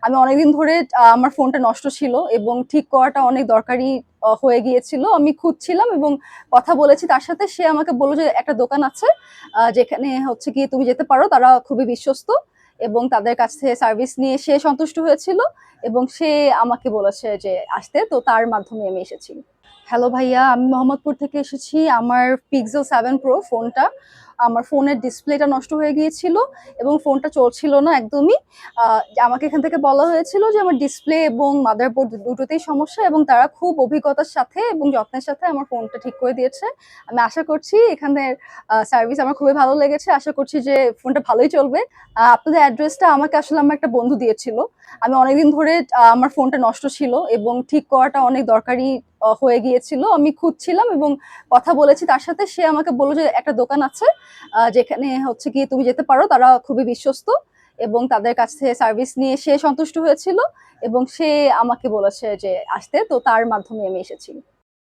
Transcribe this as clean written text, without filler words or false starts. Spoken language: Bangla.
আমি অনেকদিন ধরে আমার ফোনটা নষ্ট ছিল এবং ঠিক করাটা অনেক দরকারি হয়ে গিয়েছিল। আমি খুঁজছিলাম এবং কথা বলেছি তার সাথে। সে আমাকে বলল যে একটা দোকান আছে যেখানে হচ্ছে গিয়ে তুমি যেতে পারো। তারা খুবই বিশ্বস্ত এবং তাদের কাছ থেকে সার্ভিস নিয়ে সে সন্তুষ্ট হয়েছিল এবং সে আমাকে বলেছে যে আসতে। তো তার মাধ্যমে আমি এসেছি। হ্যালো ভাইয়া, আমি মোহাম্মদপুর থেকে এসেছি। আমার পিক্সেল 7 প্রো ফোনটা, আমার ফোনের ডিসপ্লেটা নষ্ট হয়ে গিয়েছিল এবং ফোনটা চলছিল না একদমই। আমাকে এখান থেকে বলা হয়েছিল যে আমার ডিসপ্লে এবং মাদারবোর্ড দুটোতেই সমস্যা এবং তারা খুব অভিজ্ঞতার সাথে এবং যত্নের সাথে আমার ফোনটা ঠিক করে দিয়েছে। আমি আশা করছি এখানের সার্ভিস আমার খুবই ভালো লেগেছে। আশা করছি যে ফোনটা ভালোই চলবে। আপনাদের অ্যাড্রেসটা আমাকে আসলে আমার একটা বন্ধু দিয়েছিল। আমি অনেকদিন ধরে আমার ফোনটা নষ্ট ছিল এবং ঠিক করাটা অনেক দরকারি হয়ে গিয়েছিল। আমি খুঁজছিলাম এবং কথা বলেছি তার সাথে। সে আমাকে বলল যে একটা দোকান আছে যেখানে হচ্ছে গিয়ে তুমি যেতে পারো। তারা খুবই বিশ্বস্ত এবং তাদের কাছ থেকে সার্ভিস নিয়ে সে সন্তুষ্ট হয়েছিল এবং সে আমাকে বলেছে যে আসতে। তো তার মাধ্যমে আমি এসেছি।